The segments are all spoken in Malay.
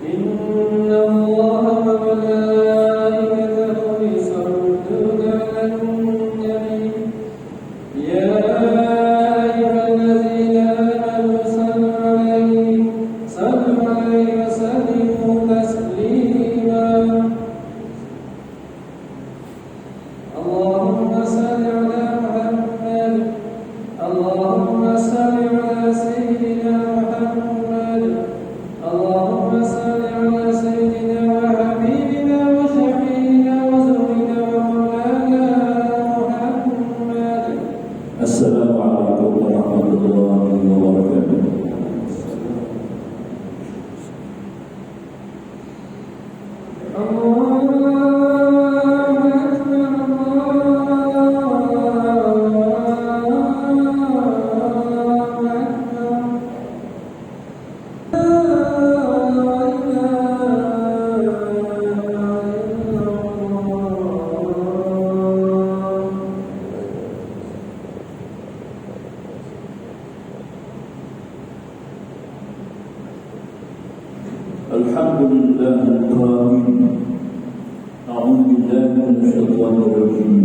إن الله وملائكته يصلون على النبي يا أيها الذين آمنوا صلوا عليه وسلموا تسليما اللهم صل على محمد اللهم صل على سيدنا محمد اللهم صل على سيدنا وحبيبنا وشفيعنا وزوجنا ومولانا محمد. السلام عليكم ورحمة الله وبركاته. الحمد لله القائل أعوذ بالله من الشيطان الرجيم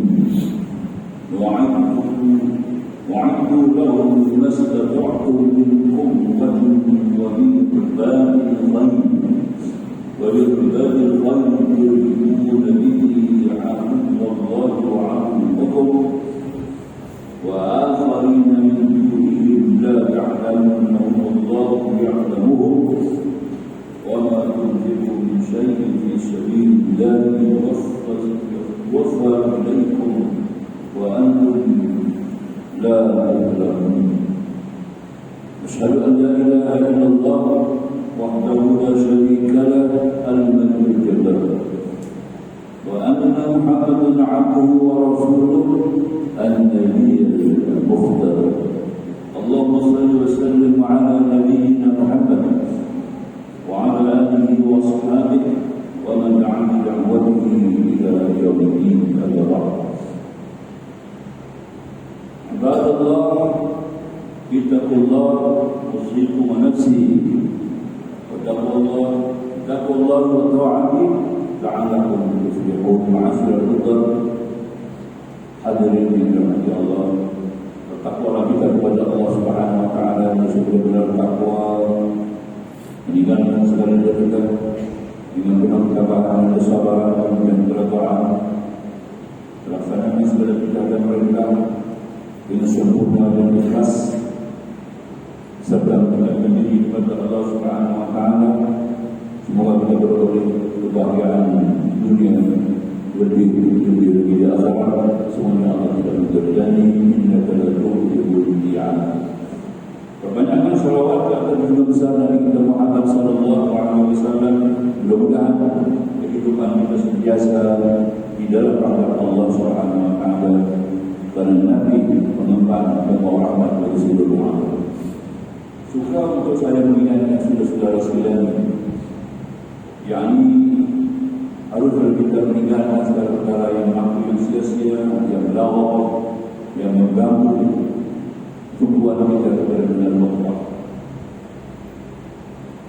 وعدوا لهم ما استطعتم من قوة ومن رباط الخيل ترهبون به عدو الله وعدوكم وآخرين من دونهم لا تعلمونهم الله يعلمهم وما تنفقوا من شيء في سبيل الله يوفى إليكم وأنتم لا تظلمون. أشهد أن لا إله إلا الله وحده لا شريك له الملك الجبار وأن محمدا عبده ورسوله النبي المختار. اللهم صل وسلم على نبينا محمد وعلى آله وأصحابه ومن دعا بدعوته إلى يوم الدين. أما بعد عباد الله اتقوا الله أوصيكم ونفسي واتقوا الله وطاعته لعلكم تفلحون. معاشر الإخوة hadirin yang dirahmati Allah, bertakwalah kita kepada Allah Subhanahu wa taala yang benar-benar takwa, meninggalkan segala dosa dengan penuh ketabahan dan kesabaran dan kerelaan, melaksanakan segala perintah dan perintah dengan sempurna dan ikhlas, serta mendekatkan diri kepada Allah Subhanahu wa taala. Semoga kita beroleh kebahagiaan dunia lebih di akhirat. Semoga Allah tidak berjanji innaka la tuhibbul mi'ad. Perbanyakkan salawat ke atas junjungan besar Nabi kita Muhammad sallallahu alaihi wasallam. Mudah-mudahan kehidupan kita sentiasa di dalam rahmat Allah Subhanahu wa taala, karena Nabi mengemban membawa rahmat bagi seluruh umat. Suka untuk saya mengingatkan saudara-saudara sekalian, yakni harus kita meninggalkan segala perkara yang yang sia-sia, yang lawak, yang mengganggu tujuan kita kepada benar Allah.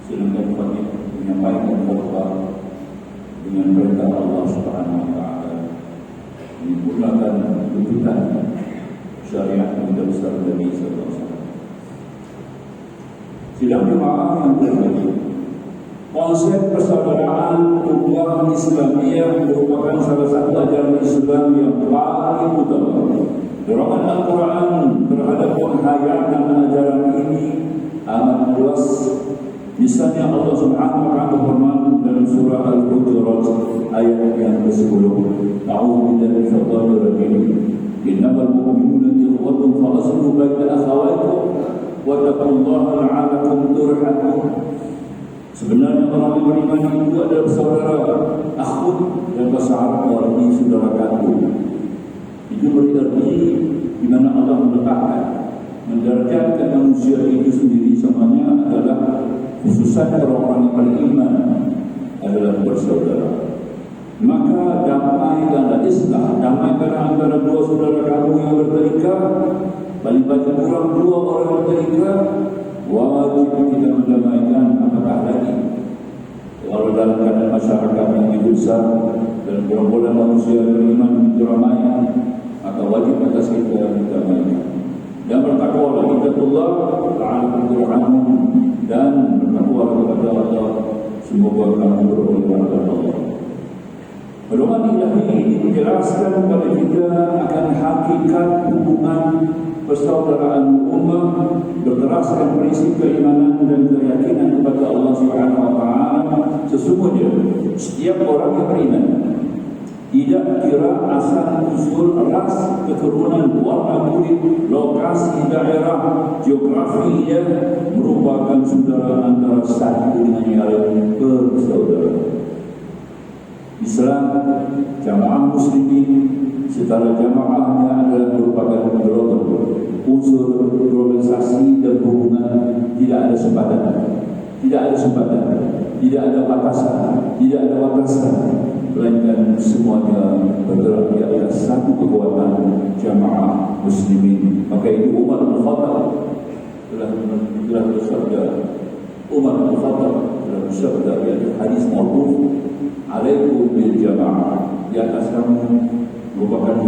Sedangkan kami menyampaikan khutbah dengan perintah Allah Subhanahu wa taala, menyempurnakan tuntutan syariat yang besar Nabi sallallahu alaihi wasallam. Sidang jemaah yang terhormat, konsep persaudaraan ukhuwah Islamiyah merupakan salah satu ajaran Islam yang paling utama. Dorongan Al-Quran terhadap penghayatan ajaran ini amat luas. Misalnya Allah Subhanahu wa taala berfirman dalam surah Al-Hujurat ayat yang ke-10, A'udzu billahi minasyaitonir rajim. Innamal mu'minuna ikhwatun fa aslihu baina akhawaykum wa taqullaha la'allakum turhamun. Sebenarnya orang yang beriman itu adalah saudara, akhwat, dan bahasa Arab arti saudara kandung. Itu berarti di mana Allah meletakkan, mendarjatkan manusia itu sendiri semuanya adalah khususnya orang-orang yang beriman adalah bersaudara. Maka damai dan islah, damai antara dua saudara kamu yang bertengkar, paling banyak kurang dua orang bertengkar, wajib kita mendamaikan. Apakah lagi besar dan gerombolan manusia beriman begitu ramai, maka wajib atas kita beriman dan bertakwalah kepada Allah Ta'ala dan bertakwalah kepada Allah, semoga kamu beroleh kepada Allah. Pedoman ilahi ini menjelaskan kepada kita akan hakikat hubungan persaudaraan umat, berteraskan prinsip keimanan dan keyakinan kepada Allah Subhanahu wa taala. Sesungguhnya setiap orang yang beriman, tidak kira asal usul, ras, keturunan, warna kulit, lokasi, daerah, geografi, ia merupakan saudara antara satu dengan yang lain, bersaudara. Islam, jamaah muslimin secara jamaahnya adalah merupakan global, unsur globalisasi dan hubungan tidak ada sempatan, tidak ada batasan, melainkan semuanya bergerak di atas satu kekuatan jamaah muslimin. Maka itu Umar bin Khattab telah bersabda, di hadis mauquf, alaikum bil jamaah, di atas kamu merupakan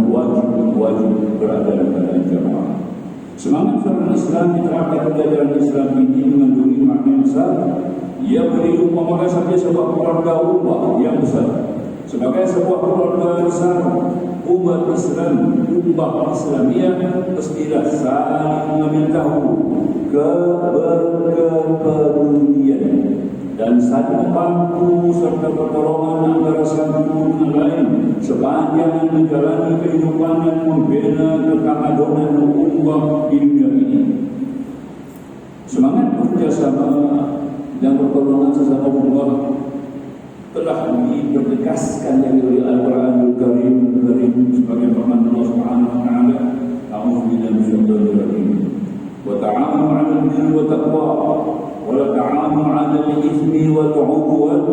wajib berada dalam jamaah. Semangat seorang Islam diterapkan dalam Islam ini mengandungi makna yang besar. Ia boleh diumpamakan sebagai sebuah keluarga umat yang besar, sebagai sebuah keluarga besar umat Islam, umat Islamiyah mestilah saling memberitahu keberkepedulian dan saling membantu serta pertolongan antara satu dengan lain sepanjang menjalani kehidupan dan membina kekamadonan umat di dunia ini. Semangat bekerjasama dan pertolongan sesama umat telah dipertegaskan oleh Al-Quranul Karim sebagai firman Allah Subhanahu wa taala, a'udzu billahi minasyaitonir rajim, wa ta'awanu 'alal birri wat taqwa wa la ta'awanu 'alal itsmi wal 'udwan,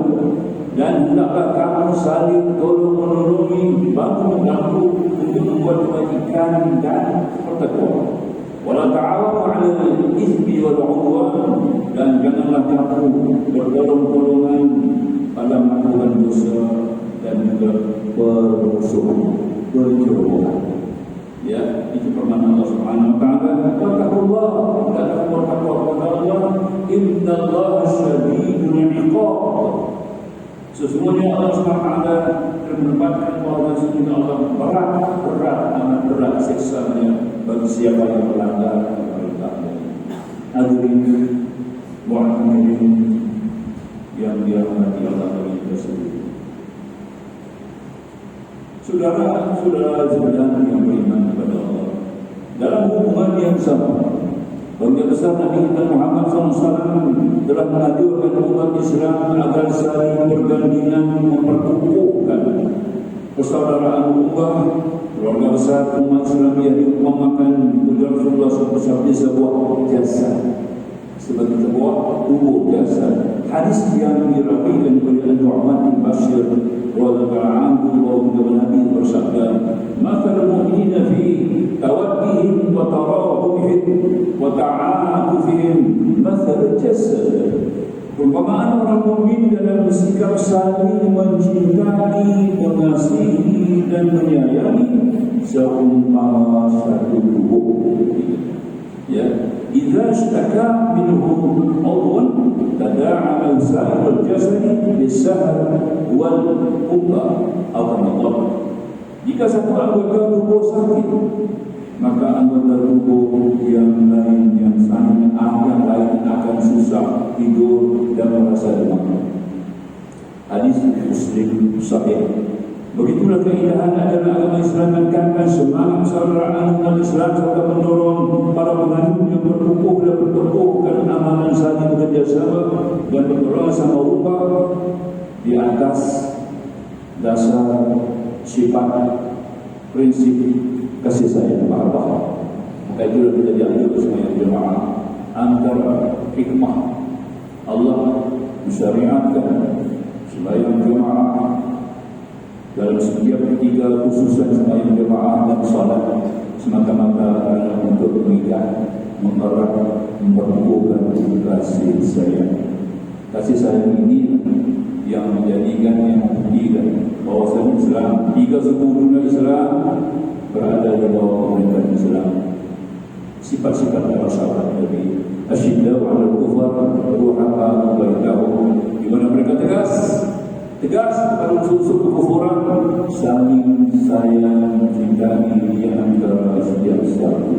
dan hendaklah kamu saling tolong-menolongi, bantu-membantu untuk membuat kebajikan dan bertakwa. Wa la ta'awanu 'alal itsmi wal 'udwan, dan janganlah kamu bertolong-tolongan pada melakukan dosa dan juga bermusuhan, bercerobohan. Ya, itu firman Allah Subhanahu wa taala, "Wattaqullah", dan bertakwa kepada Allah, "Innallaha syadidul 'iqab". Sesungguhnya Allah Subhanahu wa taala menempatkan bahwa sesungguhnya Allah amat berat siksanya bagi siapa yang melanggar perintahnya. Hadirin mu'minin yang dirahmati Allah tersebut. Saudara-saudara sekalian yang beriman kepada Allah, dalam hubungan yang sama, bangsa besar Nabi Muhammad SAW telah mengajarkan umat Islam agar saling bergandengan memperkukuhkan persaudaraan umat. Keluarga besar umat Islam yang diumpamakan oleh Rasulullah SAW sebuah jasad, sebagai sebuah tubuh jasad. Hadis yang dirawikan oleh An-Nu'man bin Bashir radhiyallahu anhu bahwa Nabi bersabda, "Mathalul mu'minina fi tawaddihim wa tarawuhim wa ta'atufihim mathalul jasad." Perumpamaan orang mukmin dalam bersikap saling mencintai, mengasihi dan menyayangi seumpama satu tubuh. Ya, idza ishtaka minhu 'udwan tada'a lahu sa'irul jasadi bis-sahar wal humma aw maradh. Jika satu anggota tubuh sakit, maka anggota tubuh yang lain akan susah tidur dan merasa demam. Hadis Muslim sahih. Begitulah keindahan adalah agama Islam, menekankan semangat persaudaraan umat Islam serta mendorong para penganut yang berkukuh dan berteguhkan amalan saling bekerjasama dan bertolong sama umat di atas dasar sifat prinsip kasih sayang mahabbah. Maka itulah kita dianjurkan sebagai jemaah antara hikmah Allah mensyariatkan sembahyang jemaah dalam setiap ketiga khususan sembahyang jemaah dan salat semata-mata adalah untuk mengikat, mengerat, memperkukuhkan kasih sayang. Kasih sayang ini yang menjadikan yang menjanjikan bahawasanya Islam, 3 suku dunia Islam berada di bawah pemerintahan Islam. Sifat-sifat para sahabat Nabi, asyiddau 'alal kufar ruhama bainahum, di mana mereka tegas pada unsur kekufuran, saling sayang mencintai di antara setiap satu.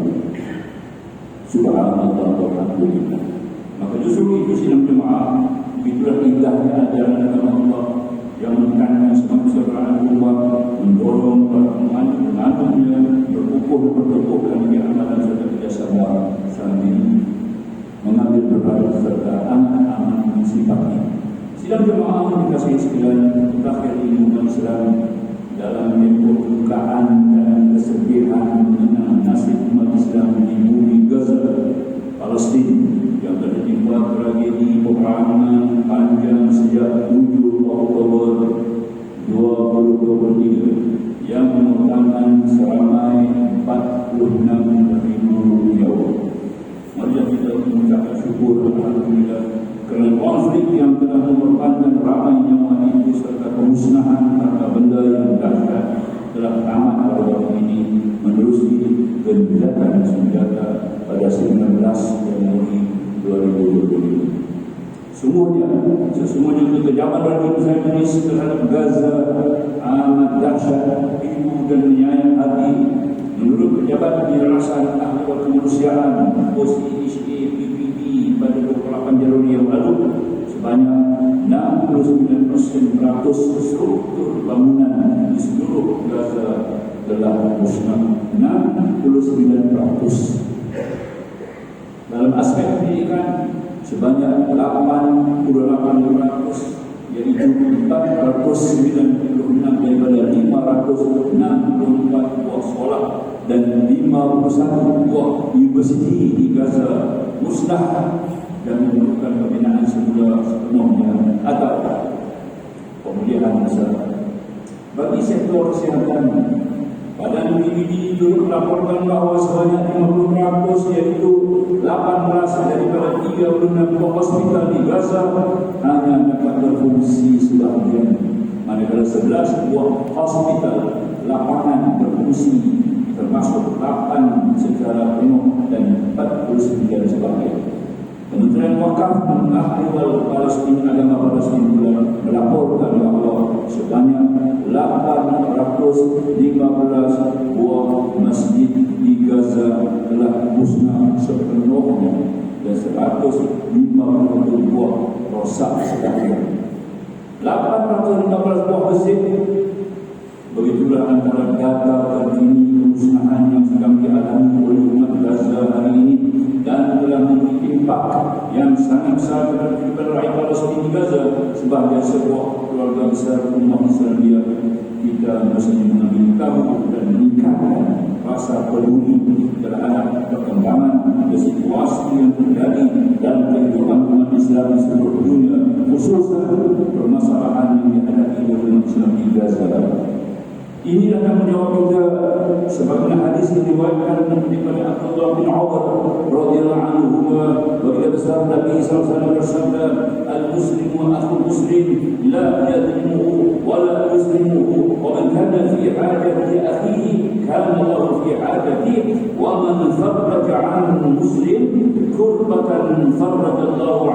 Subhanallah walhamdulillah. Maka justru itu sidang jemaah, itulah indahnya ajaran agama Allah yang menekankan kesetaraan umat, mendorong para penganutnya berkukuh di amalan serta kerjasama sambil mengambil peran serta anak-anak sifatnya. Sidang jemaah yang dikasihi sekalian, terakhir ini umat Islam dalam kedukaan dan kesedihan mengenang nasib umat Islam di bumi Gaza, Palestina yang tertimpa tragedi peperangan panjang sejak 7 Oktober 2023 yang memakan seramai 46.000 nyawa. Mari kita mengucapkan syukur alhamdulillah kerana konflik yang telah memperpanjang ramai nyawa itu serta kemusnahan harta benda yang dahsyat telah tamat pada waktu ini menerusi gencatan senjata pada 19 Januari 2025. Sesungguhnya kekejaman rejim Zionis terhadap Gaza amat dahsyat, ibu dan menyayat hati. Menurut pejabat Yayasan Ahli Kemanusiaan OCHA PPP pada 28 Januari yang lalu, sebanyak 69% struktur bangunan di seluruh Gaza telah musnah. 69%. Dalam aspek pendidikan, sebanyak 88%, yaitu 496 daripada 564 buah sekolah dan 51 buah universiti di Gaza musnah dan memerlukan pembinaan semula sepenuhnya atau pemulihan besar. Bagi sektor kesihatan, Badan PBB turut melaporkan bahawa sebanyak 50%, yaitu 18 daripada 36 buah hospital di Gaza hanya dapat berfungsi sebahagian, manakala 11 buah hospital lapangan berfungsi, termasuk 8 secara penuh dan 49 sebahagian. Kementerian Wakaf dan Ahwal Palestina Agama Palestina pula melaporkan bahawa sebanyak 815 buah masjid di Gaza telah musnah sepenuhnya dan 150 buah rosak sebahagian. 815 buah masjid, begitulah antara data terkini kemusnahan yang sedang dialami oleh umat Gaza hari ini dan telah memberi impak yang sangat besar terhadap kehidupan rakyat Palestina di Gaza. Sebagai sebuah keluarga besar umat Islam, kita mesti mengambil tahu dan meningkatkan rasa peduli terhadap perkembangan situasi yang terjadi dalam kehidupan umat Islam di seluruh dunia, khususnya permasalahan yang dihadapi oleh umat Islam di Gaza. Ini akan menjawab juga sebagaimana hadis yang diriwayatkan daripada Abdullah bin Umar radhiyallahu anhu, baginda besar Nabi sallallahu alaihi wasallam bersabda, "Al-muslimu akhul muslim, la yadlimuhu wa la yuslimuhu, wa man kana fi hajati akhihi kana lahu fi hajatihi, wa man farraja 'an muslim kurbatan farraja Allahu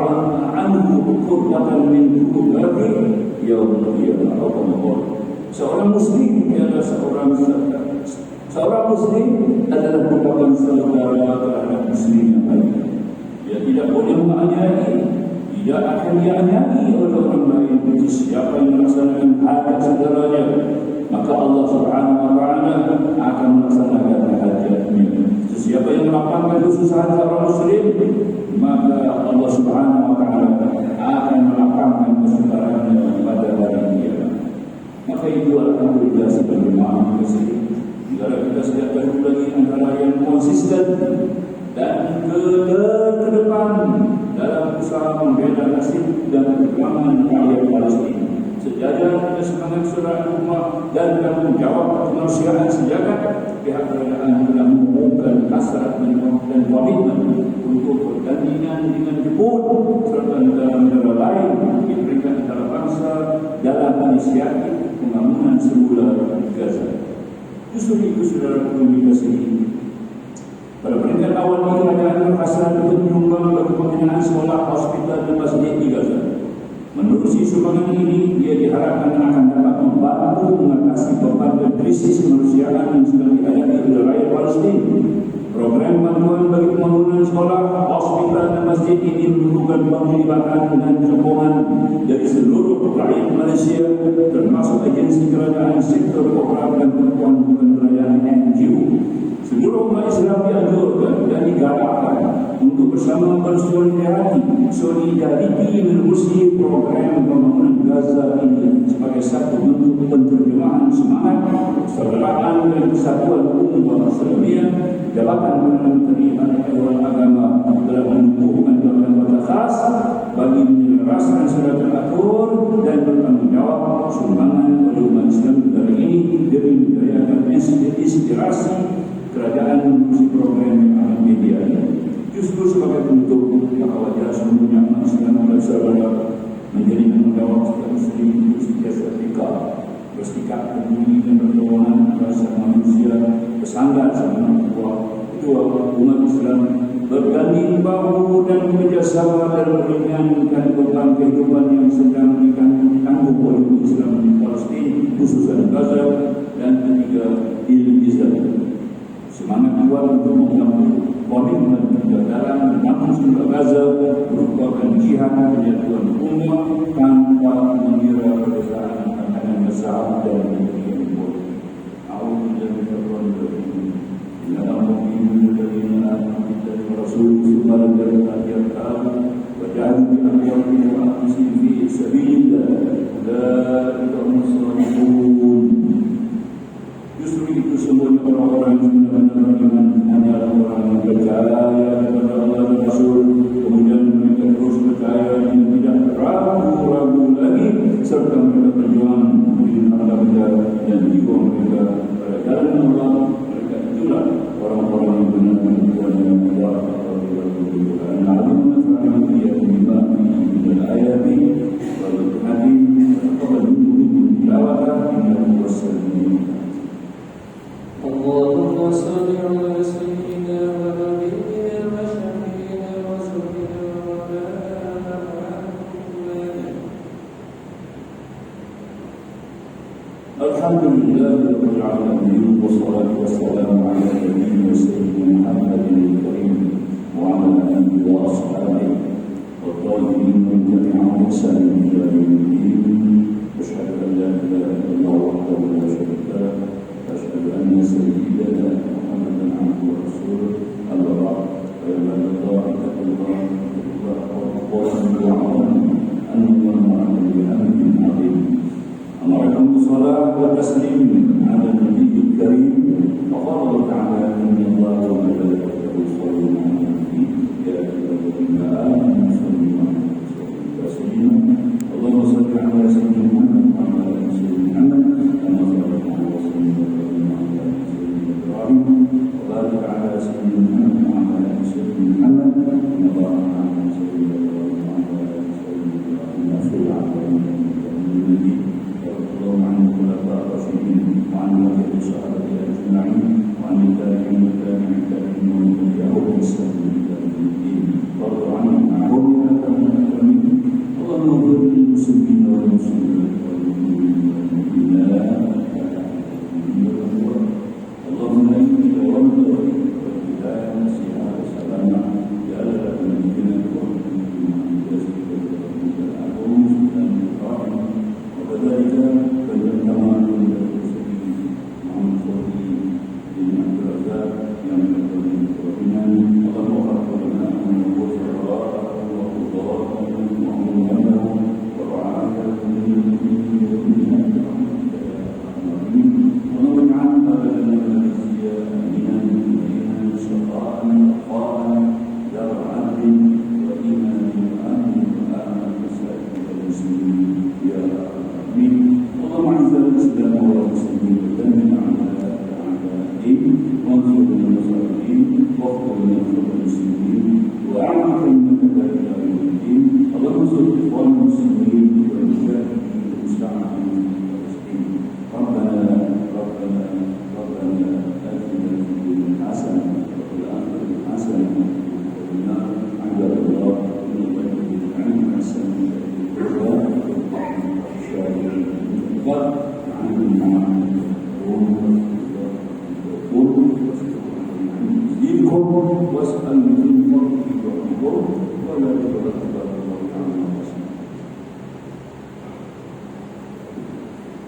'anhu kurbatan min kurbatihi yaumil qiyamah." Seorang muslim adalah seorang muslim adalah merupakan saudara terhadap muslim yang lain. Dia tidak boleh menganiaya, tidak akan dianiaya oleh orang lain. Siapa yang melaksanakan hajat saudaranya, maka Allah Subhanahu wa taala akan melaksanakan hajatnya. Siapa yang melapangkan kesusahan seorang muslim, maka Allah Subhanahu wa taala akan melapangkan kesusahannya pada hari kiamat. Maka itu alhamdulillah sebagaimana negara kita sejak dahulu lagi antara yang konsisten dan ke depan dalam usaha membela nasib dan perjuangan rakyat Palestina. Sejajar dengan semangat surah umat dan tanggung jawab kemanusiaan sejagat, pihak kerajaan telah mengumumkan hasrat dan komitmen untuk pertandingan dengan Jepun serta negara-negara lain di peringkat antarabangsa dalam inisiatif pembangunan semula di Gaza. Justru itu saudara komunikasi pada peringkat awal ini kerajaan berhasrat untuk menyumbang bagi pembinaan sekolah, hospital dan masjid di Gaza. Menurut sumbangan ini, ia diharapkan akan dapat membantu mengatasi beban dan krisis kemanusiaan yang sedang dihadapi oleh rakyat Palestin. Program bantuan bagi pembangunan sekolah, hospital dan masjid ini memerlukan penglibatan dan sokongan dari seluruh rakyat Malaysia, termasuk agensi kerajaan, sektor korporat dan pertuan-perayaan NGO. Seluruh umat Islam dianjurkan dan digalakkan untuk bersama bersolidaritas menerusi program pembangunan Gaza ini sebagai satu bentuk penterjemahan semangat persaudaraan dan kesatuan umat Islam. Jabatan Perdana Menteri Dewan Agama telah menumbuhkan jabatan khas bagi menyelaraskan secara teratur dan bertanggung jawab sumbangan oleh umat Islam negara ini demi menjayakan inspirasi kerajaan menerusi program yang akan dibiayai. Justru sebagai bentuk yang wajar seluruhnya umat Islam bersaudara menjadi tanggung jawab setiap muslim untuk sentiasa bersikap peduli dan pertolongan rasa manusia bersandar sama kedua umat Islam berganding bahu dan bekerjasama dalam meringankan beban kehidupan yang sedang ditanggung oleh umat Islam di Palestin, khususnya Gaza, dan ketiga Israel. Semangat kuat untuk mengambil komitmen dalam membangun sebuah Gaza merupakan jihad penyatuan umat tanpa mengira perbedaan antara besar dan kecil. Rasul Sallallahu Alaihi Wasallam wajah di akhir waktu fi sabilillah la ilaha. Justru itu semuanya orang-orang yang benar-benar beriman hanyalah orang yang percaya kepada Allah dan Rasul, kemudian mereka terus percaya dan tidak ragu-ragu lagi, serta mereka berjuang dengan harta benda dan jiwa mereka pada jalan Allah. Mereka itulah orang-orang yang benar-benar berjuang dengan Allah. اللهم صل على سيدنا ونبينا وشفيعنا ورسولنا ومولانا محمد. الحمد لله رب العالمين والصلاة والسلام على نبينا سيدنا محمد الكريم وعلى آله وأصحابه والطاهرين من تبعهم بإحسان إلى يوم الدين. أشهد أن لا إله إلا الله وحده لا شريك له، أشهد أن سيدنا محمدا عبده ورسوله. أما بعد، فيا عباد الله اتقوا الله واعلموا أن الله معكم بأمر عظيم. أمركم بالصلاة والتسليم على النبي الكريم، وقال الله تعالى: إن الله وملائكته يصلون على النبي يا أيها الذين آمنوا صلوا عليه وسلموا تسليما. اللهم صل على سيدنا محمد وعلى آل سيدنا محمد كما صليت على سيدنا وبارك على سيدنا محمد وعلى آل سيدنا محمد كما باركت على سيدنا إبراهيم وعلى آل سيدنا إبراهيم في العالمين إنك حميد مجيد. اللهم عن الخلفاء الراشدين وعن بقية الصحابة أجمعين وعن التابعين والتابعين ومن تبعهم بإحسان إلى يوم الدين. وارض عنهم معهم يا أكرم الأكرمين. اللهم اغفر للمسلمين والمسلمات والمؤمنين والمؤمنات. اللهم إني دوامت وفيك والهداية والنصيحة والسلامة جعلها من الجنة ومن جزيك ومن العلوم سبحان الرحيم. وكذلك بين تمام المرسلين مع الخوفي بن عبد الرزاق yang berkenan kerugian. اللهم اغفر لنا وغفراءه وقضاءه وعمومه ورعايته من المؤمنين والمؤمنات برحمتك يا ارحم الراحمين. اللهم اجعل بلدنا ماليزيا امنا مطمئنا سخاء رخاء دار عدل وايمان وامن وامن مساجد المسلمين يا ارحم الراحمين. اللهم اعز الاسلام والمسلمين ودمر اعداء الدين وانصر المصابين واغفر لنا المسلمين واعلم كلمتك الى يوم الدين. اللهم انصر اخوان المسلمين والمجاهدين المستعمرين was'al